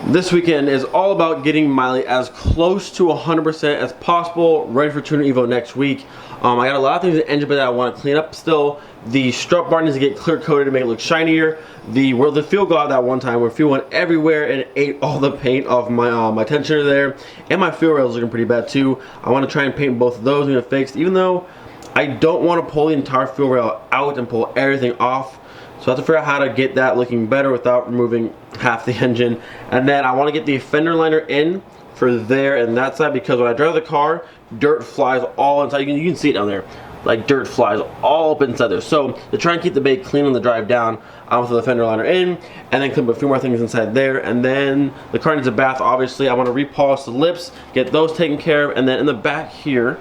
This weekend is all about getting Miley as close to 100% as possible, ready for Tuner Evo next week. I got a lot of things in the engine bay that I want to clean up still. The strut bar needs to get clear coated to make it look shinier. Where the fuel got out that one time, where fuel went everywhere and it ate all the paint off my my tensioner there, and my fuel rail is looking pretty bad too. I want to try and paint both of those and get it fixed, even though I don't want to pull the entire fuel rail out and pull everything off. So I have to figure out how to get that looking better without removing half the engine. And then I want to get the fender liner in for there and that side, because when I drive the car, dirt flies all inside. You can see it down there. Like dirt flies all up inside there. So to try and keep the bay clean on the drive down, I'm gonna throw the fender liner in and then clean up a few more things inside there. And then the car needs a bath, obviously. I want to repolish the lips, get those taken care of. And then in the back here,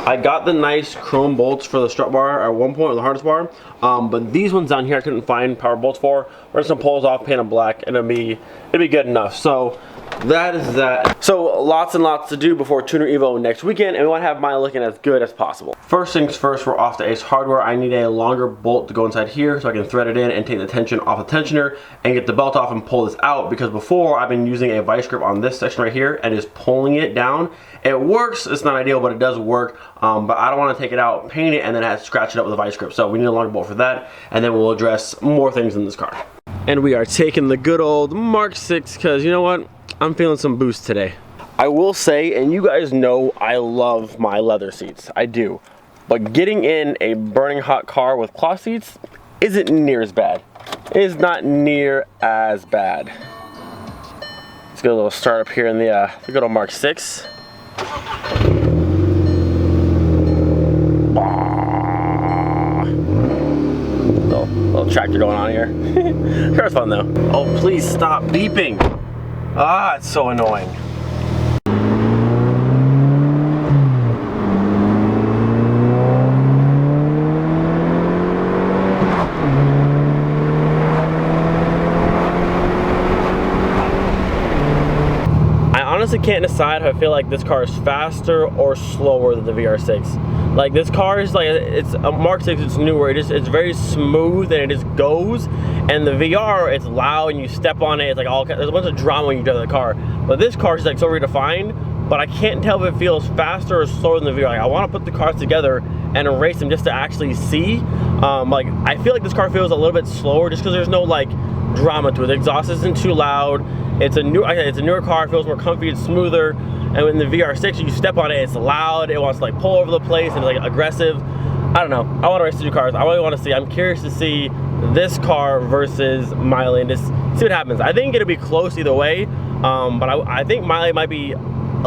I got the nice chrome bolts for the strut bar at one point, or the harness bar, but these ones down here I couldn't find power bolts for. We're just gonna pull those off, paint them black, and it'll be good enough. So that is that. So lots and lots to do before Tuner Evo next weekend, and we want to have mine looking as good as possible. First things first, we're off to Ace Hardware. I need a longer bolt to go inside here so I can thread it in and take the tension off the tensioner and get the belt off and pull this out, because before I've been using a vice grip on this section right here and just pulling it down. It works. It's not ideal, but it does work. But I don't want to take it out, paint it, and then have to scratch it up with a vice grip. So we need a longer bolt for that, and then we'll address more things in this car. And we are taking the good old Mark 6 because you know what? I'm feeling some boost today. I will say, and you guys know I love my leather seats. I do. But getting in a burning hot car with cloth seats isn't near as bad. It is not near as bad. Let's get a little start up here in the good old Mark 6. Little tractor going on here. Car's fun though. Oh, please stop beeping. Ah, it's so annoying. I honestly can't decide if I feel like this car is faster or slower than the VR6. Like this car is like, it's a Mark 6, it's newer, it's very smooth and it just goes. And the VR, it's loud and you step on it, it's like there's a bunch of drama when you drive the car. But this car is like so redefined, but I can't tell if it feels faster or slower than the VR. Like I want to put the cars together and race them just to actually see. Like I feel like this car feels a little bit slower just because there's no like drama to it. The exhaust isn't too loud. It's a newer car, it feels more comfy, it's smoother. And in the VR6, you step on it, it's loud, it wants to like pull over the place, and it's like aggressive. I don't know, I want to race the two cars. I really want to see, I'm curious to see this car versus Miley and just see what happens. I think it'll be close either way, but I think Miley might be a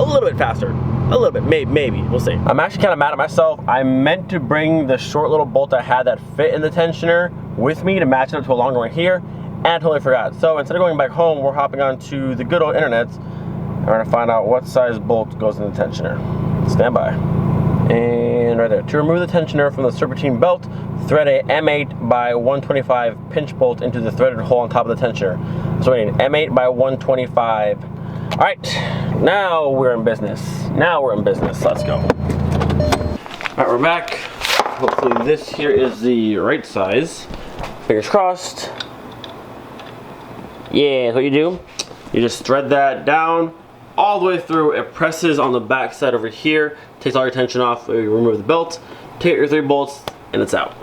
little bit faster. A little bit, maybe, we'll see. I'm actually kind of mad at myself. I meant to bring the short little bolt I had that fit in the tensioner with me to match it up to a longer one here, and I totally forgot. So instead of going back home, we're hopping on to the good old internet. We're gonna find out what size bolt goes in the tensioner. Stand by. And right there. To remove the tensioner from the serpentine belt, thread a M8 by 125 pinch bolt into the threaded hole on top of the tensioner. So we need M8 by 125. All right, now we're in business. Now we're in business. Let's go. All right, we're back. Hopefully this here is the right size. Fingers crossed. Yeah, that's what you do. You just thread that down all the way through. It presses on the back side over here, takes all your tension off. You remove the belt, take your 3 bolts, and it's out.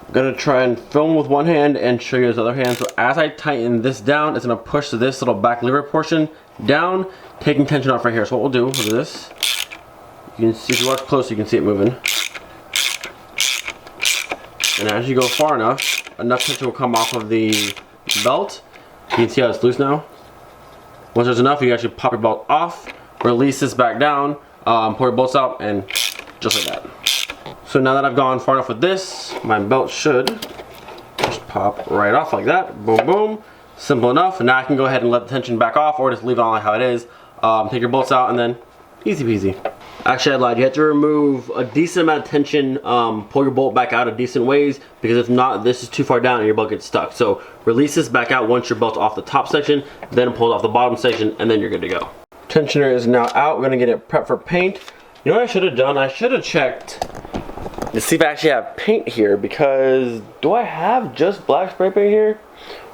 I'm gonna try and film with one hand and show you this other hand. So as I tighten this down, it's gonna push this little back lever portion down, taking tension off right here. So what we'll do this, you can see, if you watch close, you can see it moving. And as you go far enough tension will come off of the belt. You can see how it's loose now. Once there's enough, you actually pop your belt off, release this back down, pull your bolts out, and just like that. So now that I've gone far enough with this, my belt should just pop right off like that. Boom, boom. Simple enough. And now I can go ahead and let the tension back off, or just leave it on like how it is. Take your bolts out, and then easy peasy. Actually, I lied. You have to remove a decent amount of tension, pull your bolt back out a decent ways, because if not, this is too far down and your bolt gets stuck. So release this back out once your belt's off the top section, then pull it off the bottom section, and then you're good to go. Tensioner is now out. We're gonna get it prepped for paint. You know what I should have done? I should have checked to see if I actually have paint here, because do I have just black spray paint here?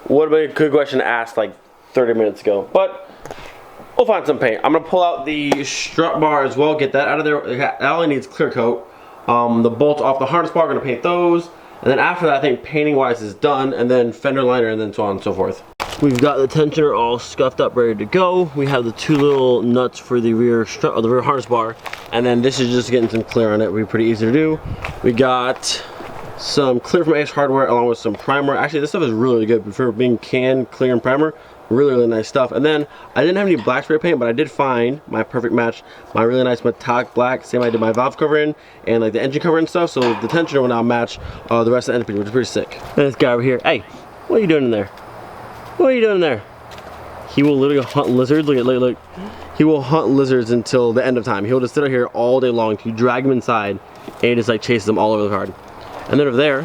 would have been a good question to ask like 30 minutes ago. But we'll find some paint. I'm gonna pull out the strut bar as well, get that out of there. That only needs clear coat. The bolts off the harness bar, we're gonna paint those. And then after that, I think painting wise is done, and then fender liner, and then so on and so forth. We've got the tensioner all scuffed up, ready to go. We have the 2 little nuts for the rear strut, or the rear harness bar, and then this is just getting some clear on it. It'll be pretty easy to do. We got some clear from Ace Hardware along with some primer. Actually, this stuff is really good for being canned, clear, and primer. Really nice stuff. And then I didn't have any black spray paint, but I did find my perfect match, my really nice metallic black, same I did my valve cover in and like the engine cover and stuff, so the tensioner will now match the rest of the engine, which is pretty sick. And this guy over here, hey, what are you doing in there? What are you doing in there? He will literally hunt lizards. Look. He will hunt lizards until the end of time. He'll just sit out here all day long. You drag him inside and he just like chases them all over the card. And then over there,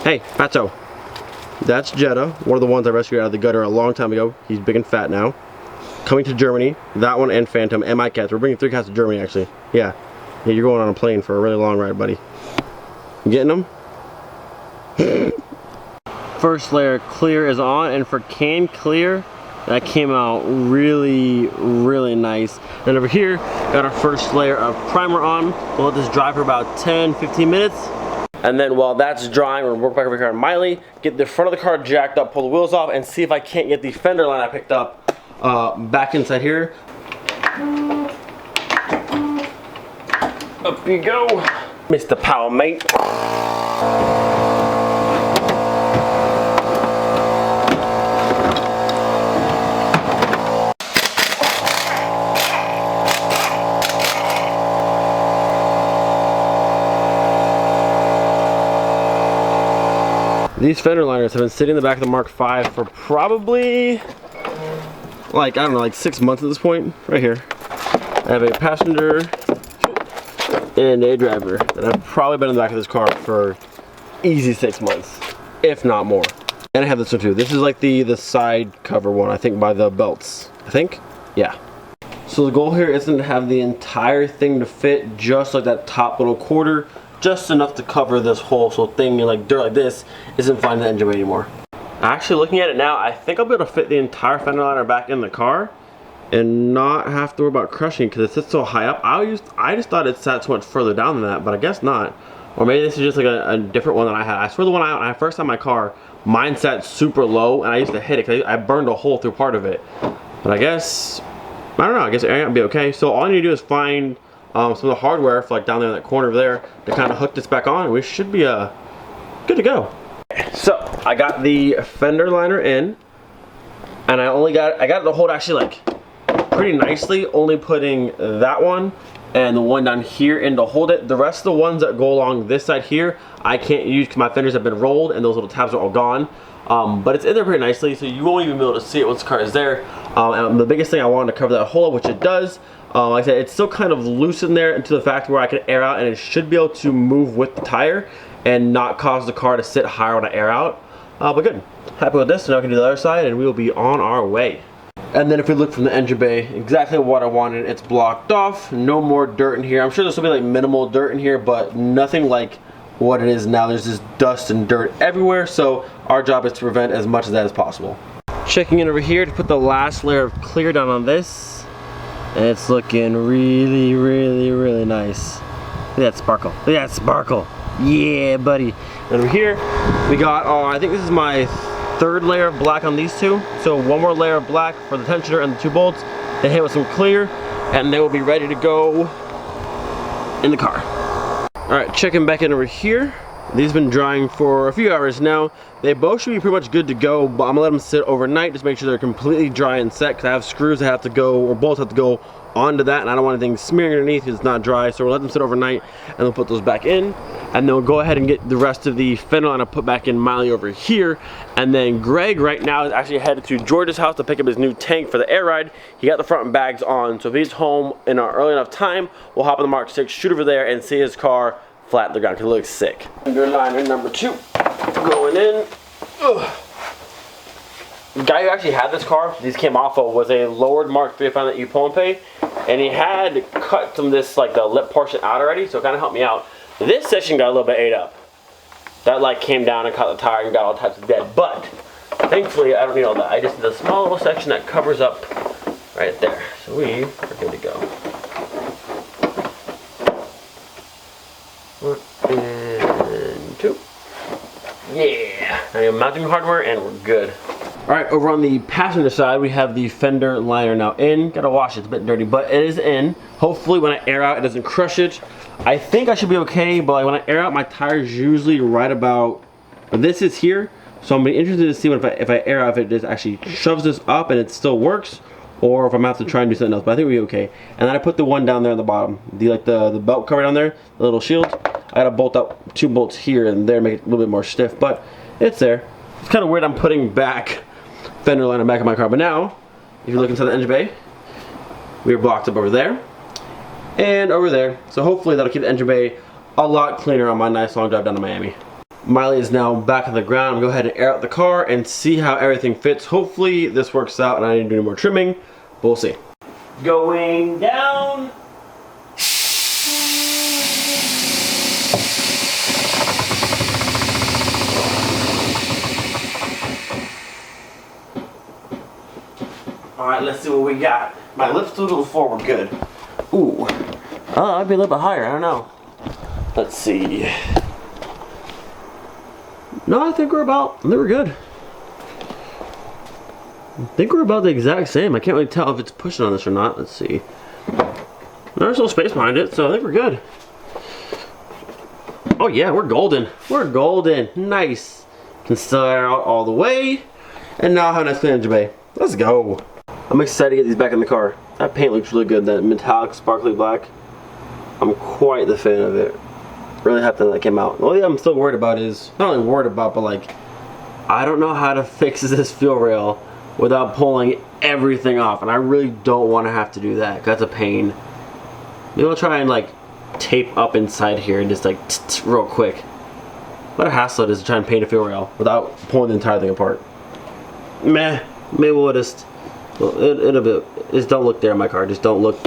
hey, Fatso. That's Jetta, one of the ones I rescued out of the gutter a long time ago. He's big and fat now. Coming to Germany, that one and Phantom and my cats. We're bringing 3 cats to Germany actually. Yeah, you're going on a plane for a really long ride, buddy. You getting them? First layer clear is on, and for can clear, that came out really nice. And over here, got our first layer of primer on. We'll let this dry for about 10-15 minutes. And then while that's drying, we're gonna work back over here on Miley, get the front of the car jacked up, pull the wheels off, and see if I can't get the fender line I picked up back inside here. Up you go, Mr. Power Mate. These fender liners have been sitting in the back of the Mark V for probably, like, I don't know, like 6 months at this point. Right here. I have a passenger and a driver that have probably been in the back of this car for easy 6 months, if not more. And I have this one too. This is like the side cover one, I think, by the belts. I think? Yeah. So the goal here isn't to have the entire thing to fit, just like that top little quarter. Just enough to cover this hole so thing like dirt like this isn't flying the engine bay anymore. Actually, looking at it now, I think I'll be able to fit the entire fender liner back in the car and not have to worry about crushing because it sits so high up. I just thought it sat so much further down than that, but I guess not. Or maybe this is just like a different one that I had. I swear the one I first had my car, mine sat super low and I used to hit it because I burned a hole through part of it. But I guess, I don't know, I guess it might be okay. So all I need to do is find some of the hardware for like down there in that corner over there to kind of hook this back on. We should be good to go. So I got the fender liner in, and I got it to hold actually like pretty nicely, only putting that one and the one down here in to hold it. The rest of the ones that go along this side here I can't use because my fenders have been rolled and those little tabs are all gone. But it's in there pretty nicely, so you won't even be able to see it once the car is there. And the biggest thing I wanted to cover that hole, which it does. Like I said, it's still kind of loose in there into the fact where I can air out and it should be able to move with the tire and not cause the car to sit higher when I air out. But good, happy with this. So now I can do the other side and we will be on our way. And then if we look from the engine bay, exactly what I wanted. It's blocked off, no more dirt in here. I'm sure there's will be like minimal dirt in here, but nothing like what it is now. There's just dust and dirt everywhere, so our job is to prevent as much of that as possible. Checking in over here to put the last layer of clear down on this. And it's looking really nice. Look at that sparkle. Look at that sparkle. Yeah, buddy. And over here, we got, I think this is my 3rd layer of black on these two. So one more layer of black for the tensioner and the 2 bolts. Then hit with some clear, and they will be ready to go in the car. All right, checking back in over here. These have been drying for a few hours now. They both should be pretty much good to go, but I'm gonna let them sit overnight just make sure they're completely dry and set because I have screws that have to go, or bolts have to go onto that, and I don't want anything smearing underneath because it's not dry. So we'll let them sit overnight and we'll put those back in, and then we'll go ahead and get the rest of the fender line put back in Miley over here. And then Greg right now is actually headed to George's house to pick up his new tank for the air ride. He got the front bags on, so if he's home in an early enough time, we'll hop on the Mark 6, shoot over there, and see his car flat to the ground because it looks sick. Fender liner number 2 going in. Ugh. The guy who actually had this car, these came off of, was a lowered Mark 3 I found that you pull and pay, and he had cut some of this, like the lip portion out already, so it kind of helped me out. This section got a little bit ate up. That like came down and caught the tire and got all types of dead, but Thankfully, I don't need all that. I just need a small little section that covers up right there. So we are good to go. 1 and 2. Yeah. Now you have mounting hardware and we're good. Alright, over on the passenger side, we have the fender liner now in. Gotta wash it, it's a bit dirty, but it is in. Hopefully when I air out, it doesn't crush it. I think I should be okay, but like when I air out, my tire's usually right about, this is here. So I'm interested to see if I air out, if it just actually shoves this up and it still works, or if I'm gonna have to try and do something else, but I think we'll be okay. And then I put the one down there on the bottom, the belt cover down there, the little shield. I gotta bolt up 2 bolts here and there, make it a little bit more stiff, but it's there. It's kind of weird I'm putting back fender liner back in my car, but now, if you look inside the engine bay, we're blocked up over there and over there. So hopefully that'll keep the engine bay a lot cleaner on my nice long drive down to Miami. Miley is now back on the ground. I'm gonna go ahead and air out the car and see how everything fits. Hopefully this works out and I need to do more trimming, but we'll see. Going down. Alright, let's see what we got. My lips still a little forward, good. Ooh. Oh, I'd be a little bit higher, I don't know. Let's see. No, I think we're good. I think we're about the exact same. I can't really tell if it's pushing on this or not. Let's see. There's no space behind it, so I think we're good. Oh yeah, we're golden. We're golden. Nice. Can still air out all the way. And now I have a nice clean engine bay. Let's go. I'm excited to get these back in the car. That paint looks really good, that metallic sparkly black. I'm quite the fan of it. Really happy that came out. The only thing I'm still worried about is, not only worried about, but like, I don't know how to fix this fuel rail without pulling everything off, and I really don't want to have to do that. That's a pain. Maybe I'll try and like tape up inside here and just like real quick. What a hassle it is to try and paint a fuel rail without pulling the entire thing apart. Meh. Maybe we'll just, it'll be, just don't look there in my car. Just don't look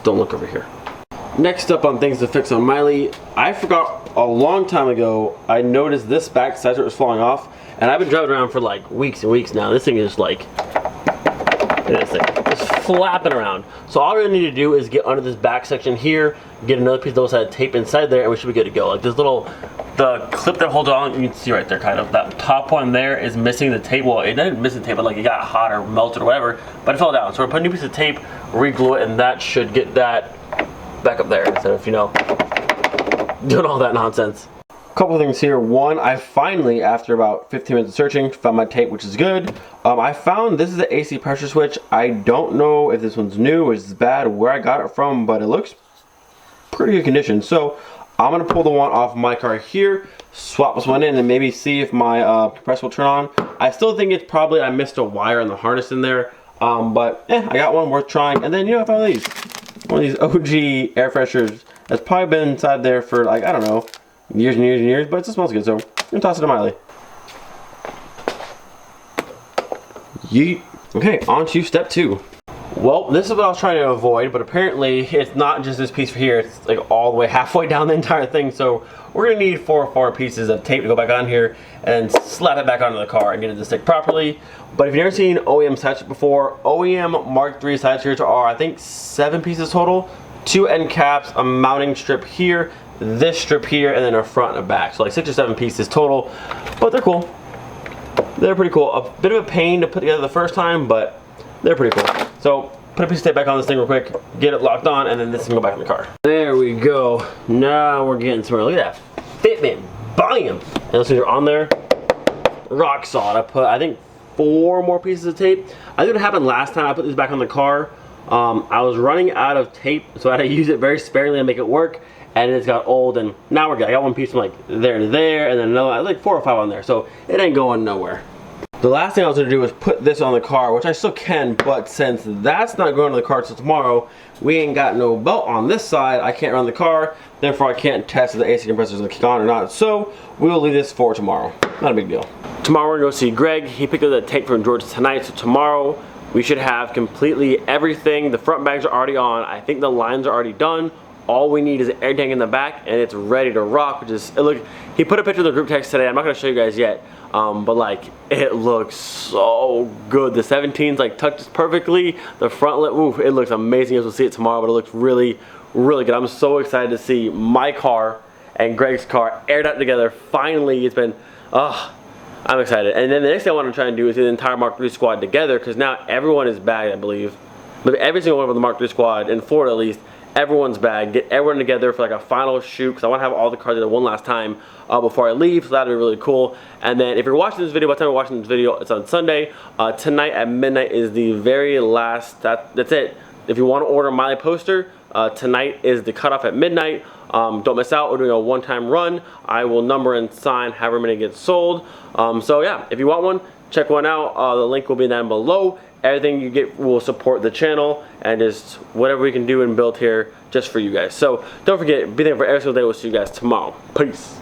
over here. Next up on things to fix on Miley, I forgot a long time ago, I noticed this back side was falling off, and I've been driving around for like weeks and weeks now. This thing is like, it's flapping around. So all we really need to do is get under this back section here, get another piece of double sided tape inside there, and we should be good to go. Like this little, the clip that holds on, you can see right there kind of, that top one there is missing the tape. Well, it didn't miss the tape, but like it got hot or melted or whatever, but it fell down. So we're putting a new piece of tape, re-glue it, and that should get that back up there instead of, you know, doing all that nonsense. Couple of things here. One, I finally, after about 15 minutes of searching, found my tape, which is good. I found this is the AC pressure switch. I don't know if this one's new or is bad, where I got it from, but it looks pretty good condition. So I'm gonna pull the one off my car here, swap this one in, and maybe see if my compressor will turn on. I still think it's probably I missed a wire in the harness in there, but I got one worth trying. And then, you know, I found these. One of these OG air fresheners that's probably been inside there for like, I don't know, years and years and years, but it still smells good, so I'm gonna toss it to Miley. Yeet. Okay, on to step 2. Well, this is what I was trying to avoid, but apparently it's not just this piece for here, it's like all the way halfway down the entire thing, so we're gonna need 4 pieces of tape to go back on here and slap it back onto the car and get it to stick properly. But if you've never seen OEM side shirts before, OEM Mark III side shirts are, I think, 7 pieces total. 2 end caps, a mounting strip here, this strip here, and then a front and a back. So like 6 or 7 pieces total, but they're cool. They're pretty cool. A bit of a pain to put together the first time, but they're pretty cool. So put a piece of tape back on this thing real quick, get it locked on, and then this can go back in the car. There we go. Now we're getting somewhere. Look at that fitment, bam! And those things are on there, rock solid. I put, I think, 4 more pieces of tape. I think what happened last time I put these back on the car, I was running out of tape, so I had to use it very sparingly to make it work, and it's got old, and now we're good. I got one piece from like there to there, and then another, like 4 or 5 on there, so it ain't going nowhere. The last thing I was going to do was put this on the car, which I still can, but since that's not going to the car till tomorrow, we ain't got no belt on this side, I can't run the car, therefore I can't test if the AC compressor is going to kick on or not, so we'll leave this for tomorrow. Not a big deal. Tomorrow we're going to go see Greg. He picked up the tape from Georgia tonight, so tomorrow we should have completely everything. The front bags are already on. I think the lines are already done, All we need is an air tank in the back, and it's ready to rock. Which is, he put a picture of the group text today. I'm not gonna show you guys yet, but like it looks so good. The 17's like tucked just perfectly. The front lip, ooh, it looks amazing. As we'll see it tomorrow, but it looks really, really good. I'm so excited to see my car and Greg's car aired out together. Finally, it's been, I'm excited. And then the next thing I want to try and do is get the entire Mark III squad together, because now everyone is bagged, I believe. But every single one of the Mark III squad, in Florida at least, everyone's bagged. Get everyone together for like a final shoot, because I want to have all the cars together one last time before I leave, so that'll be really cool. And then if you're watching this video, by the time you're watching this video, it's on Sunday. Tonight at midnight is the very last, that's it. If you want to order a Miley poster, tonight is the cutoff at midnight. Don't miss out. We're doing a one-time run. I will number and sign however many get sold. So yeah, if you want one, check one out. The link will be down below. Everything you get will support the channel, and just whatever we can do and build here just for you guys. So don't forget, be there for every single day. We'll see you guys tomorrow. Peace.